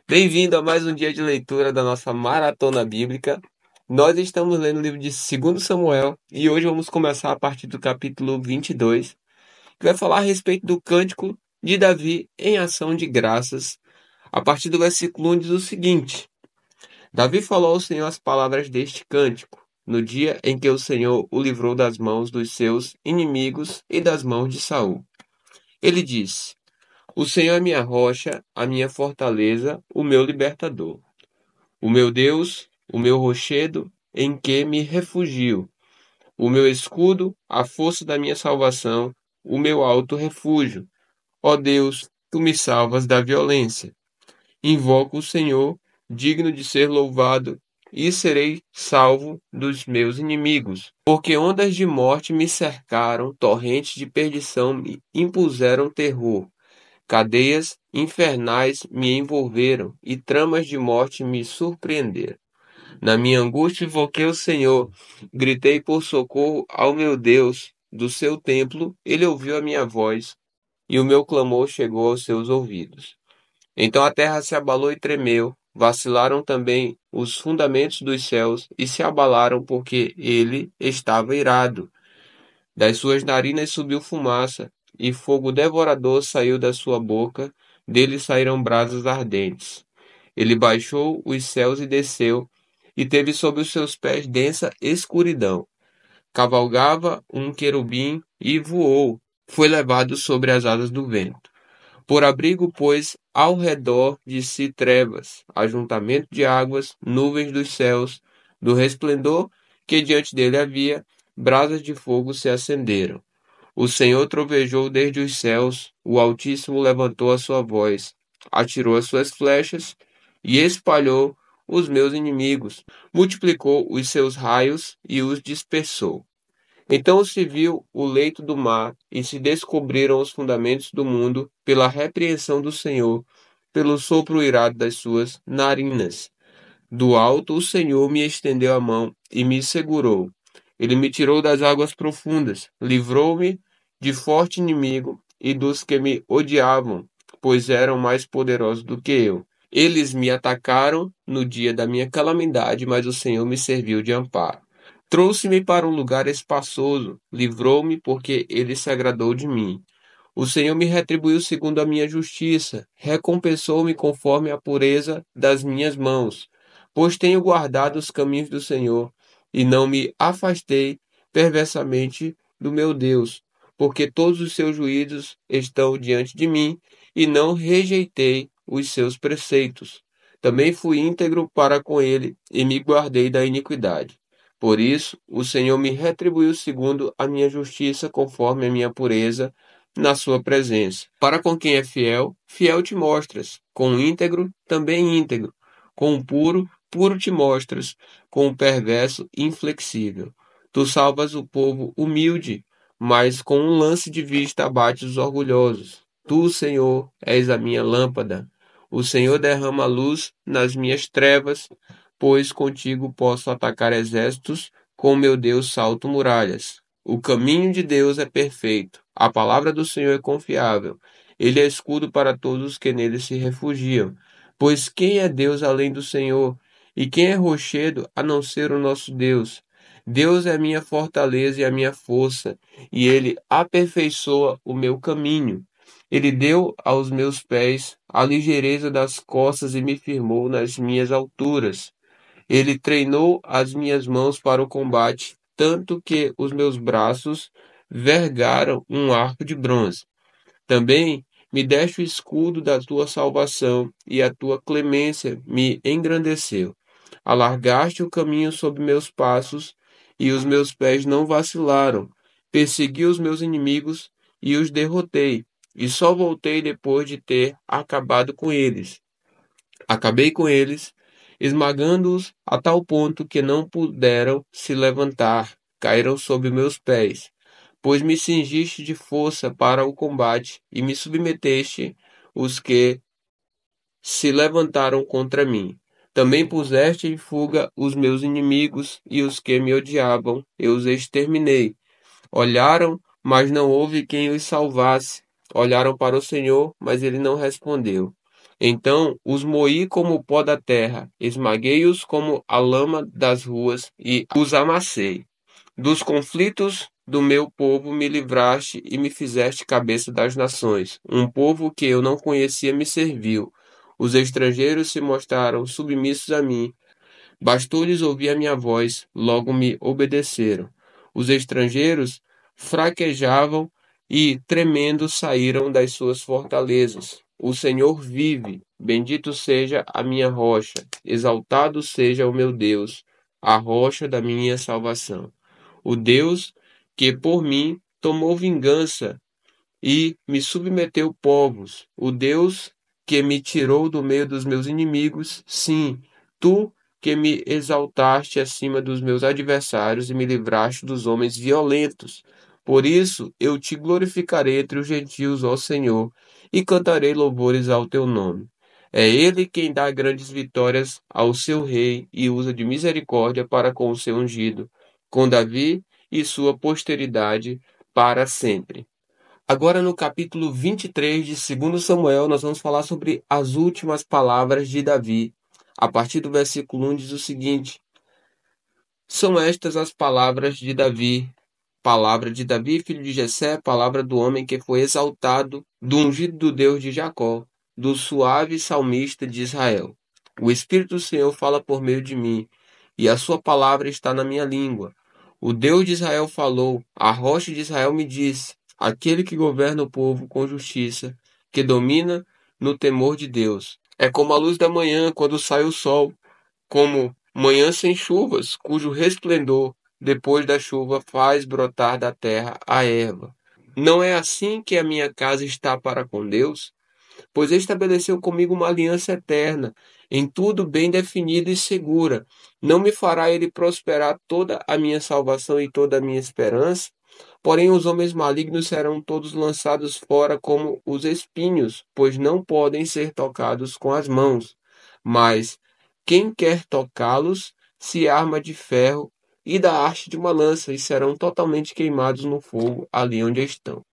Bem-vindo a mais um dia de leitura da nossa maratona bíblica. Nós estamos lendo o livro de 2 Samuel e hoje vamos começar a partir do capítulo 22, que vai falar a respeito do cântico de Davi em ação de graças. A partir do versículo 1 diz o seguinte: Davi falou ao Senhor as palavras deste cântico, no dia em que o Senhor o livrou das mãos dos seus inimigos e das mãos de Saul. Ele disse: O Senhor é minha rocha, a minha fortaleza, o meu libertador. O meu Deus, o meu rochedo, em que me refugio, o meu escudo, a força da minha salvação, o meu alto refúgio. Ó Deus, tu me salvas da violência. Invoco o Senhor, digno de ser louvado, e serei salvo dos meus inimigos. Porque ondas de morte me cercaram, torrentes de perdição me impuseram terror. Cadeias infernais me envolveram e tramas de morte me surpreenderam. Na minha angústia invoquei o Senhor, gritei por socorro ao meu Deus. Do seu templo ele ouviu a minha voz, e o meu clamor chegou aos seus ouvidos. Então a terra se abalou e tremeu, vacilaram também os fundamentos dos céus e se abalaram porque ele estava irado. Das suas narinas subiu fumaça, e fogo devorador saiu da sua boca, dele saíram brasas ardentes. Ele baixou os céus e desceu, e teve sob os seus pés densa escuridão. Cavalgava um querubim e voou, foi levado sobre as asas do vento. Por abrigo, pois, ao redor de si trevas, ajuntamento de águas, nuvens dos céus, do resplendor que diante dele havia, brasas de fogo se acenderam. O Senhor trovejou desde os céus, o Altíssimo levantou a sua voz, atirou as suas flechas e espalhou os meus inimigos, multiplicou os seus raios e os dispersou. Então se viu o leito do mar e se descobriram os fundamentos do mundo pela repreensão do Senhor, pelo sopro irado das suas narinas. Do alto o Senhor me estendeu a mão e me segurou. Ele me tirou das águas profundas, livrou-me de forte inimigo e dos que me odiavam, pois eram mais poderosos do que eu. Eles me atacaram no dia da minha calamidade, mas o Senhor me serviu de amparo. Trouxe-me para um lugar espaçoso, livrou-me porque ele se agradou de mim. O Senhor me retribuiu segundo a minha justiça, recompensou-me conforme a pureza das minhas mãos, pois tenho guardado os caminhos do Senhor e não me afastei perversamente do meu Deus, porque todos os seus juízos estão diante de mim e não rejeitei os seus preceitos. Também fui íntegro para com ele e me guardei da iniquidade. Por isso, o Senhor me retribuiu segundo a minha justiça, conforme a minha pureza na sua presença. Para com quem é fiel, fiel te mostras. Com o íntegro, também íntegro. Com o puro, puro te mostras. Com o perverso, inflexível. Tu salvas o povo humilde, mas com um lance de vista abates os orgulhosos. Tu, Senhor, és a minha lâmpada. O Senhor derrama luz nas minhas trevas, pois contigo posso atacar exércitos, com meu Deus salto muralhas. O caminho de Deus é perfeito, a palavra do Senhor é confiável. Ele é escudo para todos os que nele se refugiam. Pois quem é Deus além do Senhor? E quem é rochedo a não ser o nosso Deus? Deus é a minha fortaleza e a minha força, e ele aperfeiçoa o meu caminho. Ele deu aos meus pés a ligeireza das costas e me firmou nas minhas alturas. Ele treinou as minhas mãos para o combate, tanto que os meus braços vergaram um arco de bronze. Também me deste o escudo da tua salvação, e a tua clemência me engrandeceu. Alargaste o caminho sob meus passos, e os meus pés não vacilaram. Persegui os meus inimigos e os derrotei, e só voltei depois de ter acabado com eles. Acabei com eles, esmagando-os a tal ponto que não puderam se levantar, caíram sob meus pés. Pois me cingiste de força para o combate e me submeteste os que se levantaram contra mim. Também puseste em fuga os meus inimigos e os que me odiavam, eu os exterminei. Olharam, mas não houve quem os salvasse. Olharam para o Senhor, mas ele não respondeu. Então os moí como o pó da terra, esmaguei-os como a lama das ruas e os amassei. Dos conflitos do meu povo me livraste e me fizeste cabeça das nações. Um povo que eu não conhecia me serviu. Os estrangeiros se mostraram submissos a mim. Bastou-lhes ouvir a minha voz, logo me obedeceram. Os estrangeiros fraquejavam e, tremendo, saíram das suas fortalezas. O Senhor vive, bendito seja a minha rocha, exaltado seja o meu Deus, a rocha da minha salvação. O Deus que por mim tomou vingança e me submeteu povos, o Deus que me tirou do meio dos meus inimigos, sim, tu que me exaltaste acima dos meus adversários e me livraste dos homens violentos. Por isso eu te glorificarei entre os gentios, ó Senhor, e cantarei louvores ao teu nome. É ele quem dá grandes vitórias ao seu rei e usa de misericórdia para com o seu ungido, com Davi e sua posteridade para sempre. Agora, no capítulo 23 de 2 Samuel, nós vamos falar sobre as últimas palavras de Davi. A partir do versículo 1 diz o seguinte: São estas as palavras de Davi, palavra de Davi, filho de Jessé, palavra do homem que foi exaltado, do ungido do Deus de Jacó, do suave salmista de Israel. O Espírito do Senhor fala por meio de mim, e a sua palavra está na minha língua. O Deus de Israel falou, a rocha de Israel me disse, aquele que governa o povo com justiça, que domina no temor de Deus. É como a luz da manhã quando sai o sol, como manhã sem chuvas, cujo resplendor, depois da chuva, faz brotar da terra a erva. Não é assim que a minha casa está para com Deus? Pois estabeleceu comigo uma aliança eterna, em tudo bem definida e segura. Não me fará ele prosperar toda a minha salvação e toda a minha esperança? Porém, os homens malignos serão todos lançados fora como os espinhos, pois não podem ser tocados com as mãos. Mas quem quer tocá-los se arma de ferro e da haste de uma lança, e serão totalmente queimados no fogo ali onde estão.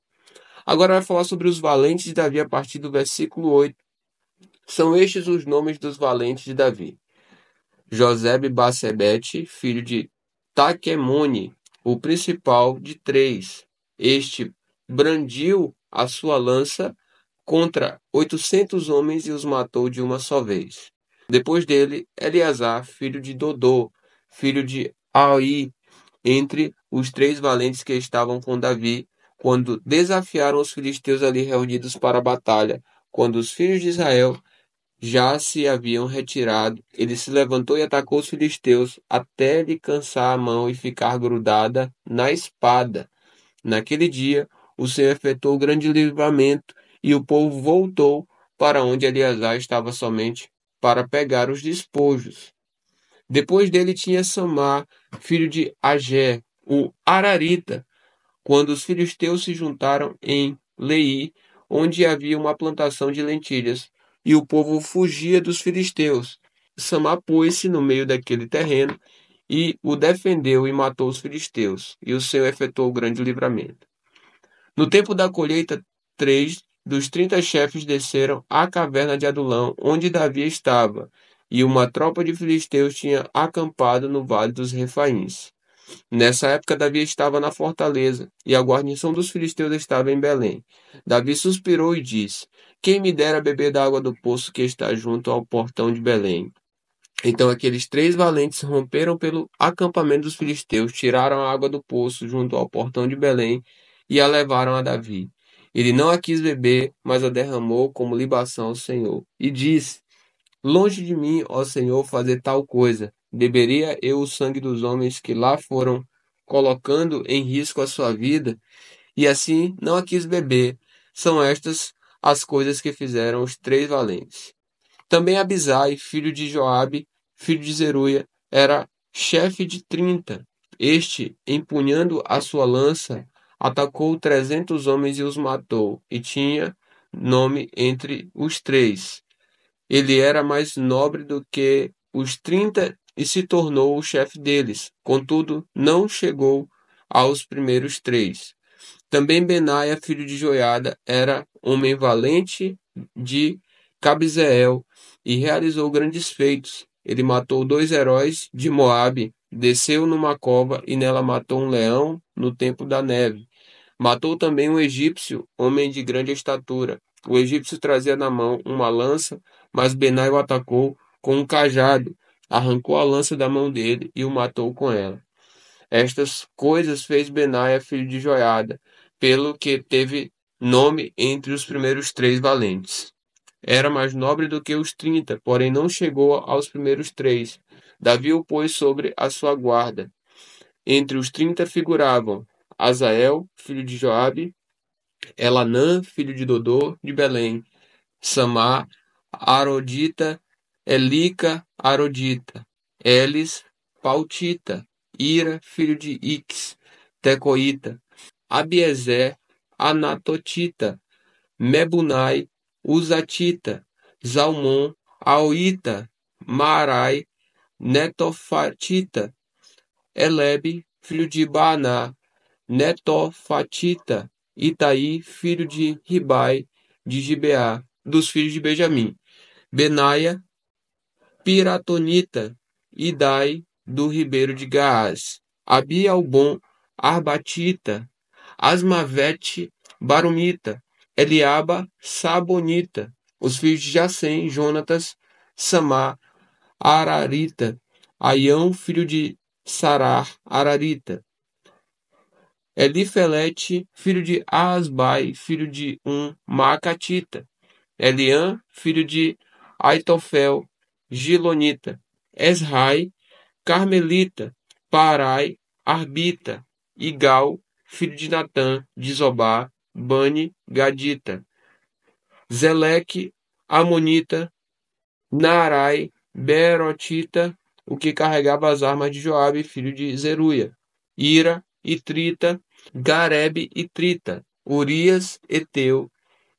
Agora vai falar sobre os valentes de Davi a partir do versículo 8. São estes os nomes dos valentes de Davi: Josebe-Basebete, filho de Taquemone, o principal de três. Este brandiu a sua lança contra 800 homens e os matou de uma só vez. Depois dele, Eleazar, filho de Dodô, filho de Aí, entre os três valentes que estavam com Davi, quando desafiaram os filisteus ali reunidos para a batalha. Quando os filhos de Israel já se haviam retirado, ele se levantou e atacou os filisteus, até lhe cansar a mão e ficar grudada na espada. Naquele dia, o Senhor efetuou grande livramento, e o povo voltou para onde Eleazar estava somente para pegar os despojos. Depois dele tinha Samar, filho de Agé, o Ararita, quando os filisteus se juntaram em Lei, onde havia uma plantação de lentilhas, e o povo fugia dos filisteus. Samar pôs-se no meio daquele terreno e o defendeu e matou os filisteus, e o Senhor efetuou grande livramento. No tempo da colheita, 3 dos 30 chefes desceram à caverna de Adulão, onde Davi estava, e uma tropa de filisteus tinha acampado no vale dos Refaíns. Nessa época, Davi estava na fortaleza, e a guarnição dos filisteus estava em Belém. Davi suspirou e disse: Quem me dera beber da água do poço que está junto ao portão de Belém? Então aqueles três valentes romperam pelo acampamento dos filisteus, tiraram a água do poço junto ao portão de Belém e a levaram a Davi. Ele não a quis beber, mas a derramou como libação ao Senhor. E disse: Longe de mim, ó Senhor, fazer tal coisa. Beberia eu o sangue dos homens que lá foram colocando em risco a sua vida? E assim não a quis beber. São estas as coisas que fizeram os três valentes. Também Abisai, filho de Joabe, filho de Zeruia, era chefe de 30. Este, empunhando a sua lança, atacou 300 homens e os matou, e tinha nome entre os três. Ele era mais nobre do que os 30 e se tornou o chefe deles. Contudo, não chegou aos primeiros três. Também Benaia, filho de Joiada, era homem valente de Cabzeel, e realizou grandes feitos. Ele matou 2 heróis de Moabe, desceu numa cova e nela matou um leão no tempo da neve. Matou também um egípcio, homem de grande estatura. O egípcio trazia na mão uma lança, mas Benai o atacou com um cajado, arrancou a lança da mão dele e o matou com ela. Estas coisas fez Benaia, filho de Joiada, pelo que teve nome entre os primeiros 3 valentes. Era mais nobre do que os 30, porém não chegou aos primeiros 3. Davi o pôs sobre a sua guarda. Entre os 30 figuravam Azael, filho de Joabe, Elanã, filho de Dodô, de Belém, Samar, Arodita, Elica, Arodita, Elis, Pautita, Ira, filho de Ix, Tecoíta, Abiezer, Anatotita, Mebunai, Uzatita, Zalmon, Aoita, Marai, Netofatita, Elebe, filho de Baaná, Netofatita, Itaí, filho de Ribai, de Gibeá, dos filhos de Benjamim, Benaia, Piratonita, Idai, do ribeiro de Gaás, Abialbon, Arbatita, Asmavete, Barumita, Eliaba, Sabonita, os filhos de Jacém, Jonatas, Samar, Ararita, Aião, filho de Sarar, Ararita, Elifelete, filho de Asbai, filho de Macatita, Eliã, filho de Aitofel, Gilonita, Esrai, Carmelita, Parai, Arbita, Igal, filho de Natã, de Zobá, Bani, Gadita, Zeleque, Amonita, Naarai, Berotita, o que carregava as armas de Joabe, filho de Zeruia, Ira, Itrita, Garebe e Trita, Urias, Eteu,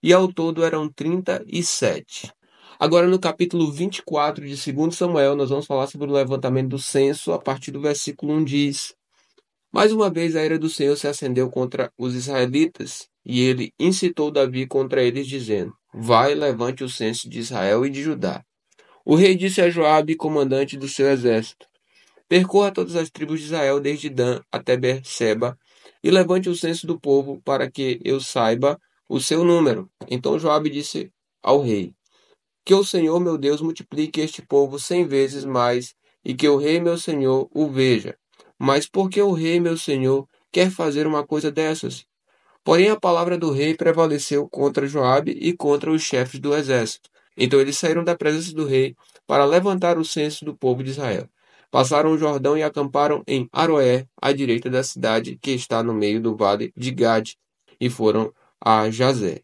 e ao todo eram 37. Agora no capítulo 24 de 2 Samuel, nós vamos falar sobre o levantamento do censo, a partir do versículo 1 diz: Mais uma vez a ira do Senhor se acendeu contra os israelitas, e ele incitou Davi contra eles, dizendo: Vai, levante o censo de Israel e de Judá. O rei disse a Joabe, comandante do seu exército: Percorra todas as tribos de Israel, desde Dan até Berseba, e levante o censo do povo, para que eu saiba o seu número. Então Joabe disse ao rei: Que o Senhor meu Deus multiplique este povo 100 vezes mais, e que o rei meu senhor o veja. Mas por que o rei meu senhor quer fazer uma coisa dessas? Porém a palavra do rei prevaleceu contra Joabe e contra os chefes do exército. Então eles saíram da presença do rei para levantar o censo do povo de Israel. Passaram o Jordão e acamparam em Aroé, à direita da cidade que está no meio do vale de Gade, e foram a Jazé.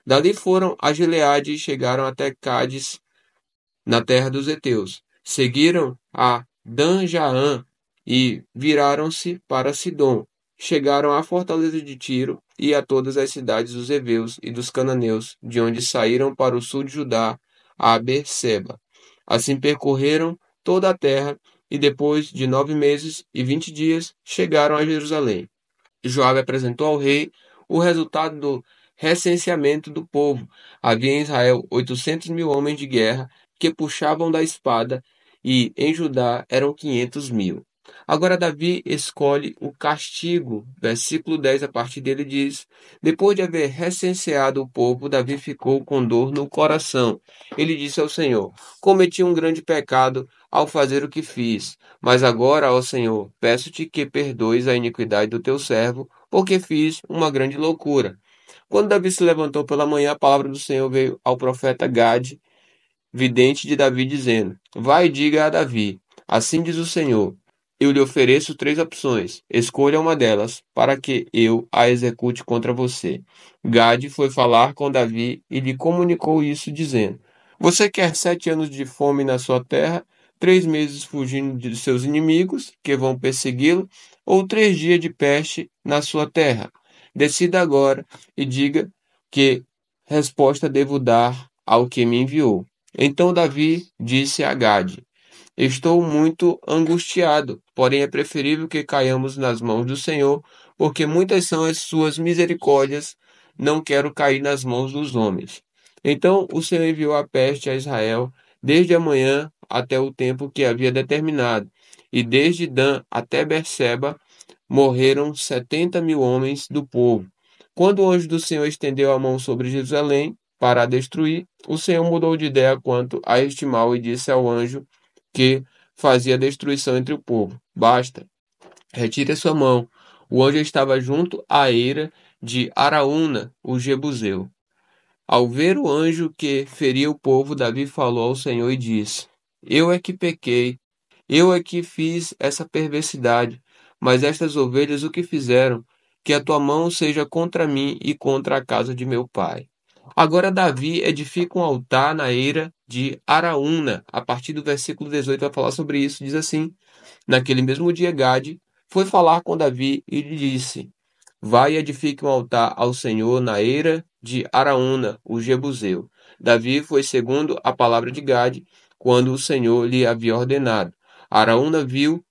Dali foram a Gileade e chegaram até Cádiz, na terra dos heteus. Seguiram a Dan-Jaã e viraram-se para Sidom. Chegaram à fortaleza de Tiro e a todas as cidades dos heveus e dos cananeus, de onde saíram para o sul de Judá, a Berseba. Assim percorreram toda a terra e depois de 9 meses e 20 dias chegaram a Jerusalém. Joabe apresentou ao rei o resultado do recenseamento do povo. Havia em Israel 800.000 homens de guerra que puxavam da espada, e em Judá eram 500.000. Agora Davi escolhe o castigo. Versículo 10, a partir dele diz: Depois de haver recenseado o povo, Davi ficou com dor no coração. Ele disse ao Senhor: Cometi um grande pecado ao fazer o que fiz. Mas agora, ó Senhor, peço-te que perdoes a iniquidade do teu servo, porque fiz uma grande loucura. Quando Davi se levantou pela manhã, a palavra do Senhor veio ao profeta Gade, vidente de Davi, dizendo: Vai e diga a Davi: Assim diz o Senhor: Eu lhe ofereço 3 opções. Escolha uma delas, para que eu a execute contra você. Gade foi falar com Davi e lhe comunicou isso, dizendo: Você quer 7 anos de fome na sua terra, 3 meses fugindo de seus inimigos, que vão persegui-lo, ou 3 dias de peste na sua terra? Decida agora e diga que resposta devo dar ao que me enviou. Então Davi disse a Gade: Estou muito angustiado, porém é preferível que caiamos nas mãos do Senhor, porque muitas são as suas misericórdias. Não quero cair nas mãos dos homens. Então o Senhor enviou a peste a Israel desde a manhã até o tempo que havia determinado, e desde Dan até Berseba morreram 70.000 homens do povo. Quando o anjo do Senhor estendeu a mão sobre Jerusalém para a destruir, o Senhor mudou de ideia quanto a este mal e disse ao anjo que fazia destruição entre o povo: Basta, retire a sua mão. O anjo estava junto à eira de Araúna, o Jebuseu. Ao ver o anjo que feria o povo, Davi falou ao Senhor e disse: Eu é que pequei, eu é que fiz essa perversidade, mas estas ovelhas o que fizeram? Que a tua mão seja contra mim e contra a casa de meu pai. Agora Davi edifica um altar na eira de Araúna. A partir do versículo 18 vai falar sobre isso. Diz assim: Naquele mesmo dia, Gade foi falar com Davi e lhe disse: Vai e edifique um altar ao Senhor na eira de Araúna, o Jebuseu. Davi foi segundo a palavra de Gade, quando o Senhor lhe havia ordenado. Araúna viu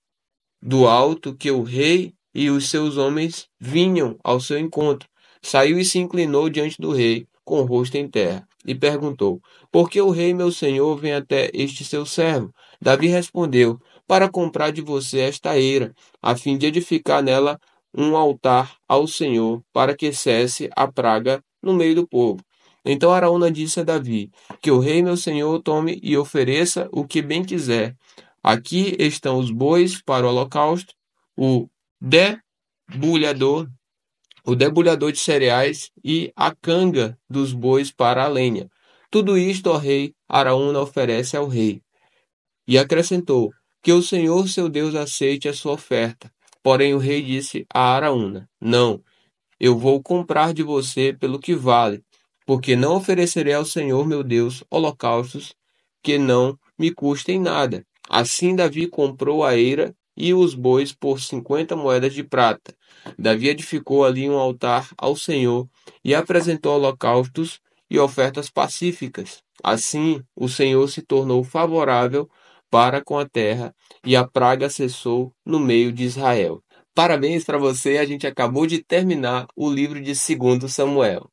do alto que o rei e os seus homens vinham ao seu encontro. Saiu e se inclinou diante do rei, com o rosto em terra, e perguntou: Por que o rei, meu senhor, vem até este seu servo? Davi respondeu: Para comprar de você esta eira, a fim de edificar nela um altar ao Senhor, para que cesse a praga no meio do povo. Então Araúna disse a Davi: Que o rei, meu senhor, tome e ofereça o que bem quiser. Aqui estão os bois para o holocausto, o debulhador, o debulhador de cereais e a canga dos bois para a lenha. Tudo isto, ó rei, Araúna oferece ao rei. E acrescentou: Que o Senhor seu Deus aceite a sua oferta. Porém o rei disse a Araúna: Não, eu vou comprar de você pelo que vale, porque não oferecerei ao Senhor meu Deus holocaustos que não me custem nada. Assim Davi comprou a eira e os bois por 50 moedas de prata. Davi edificou ali um altar ao Senhor e apresentou holocaustos e ofertas pacíficas. Assim o Senhor se tornou favorável para com a terra e a praga cessou no meio de Israel. Parabéns para você, a gente acabou de terminar o livro de 2 Samuel.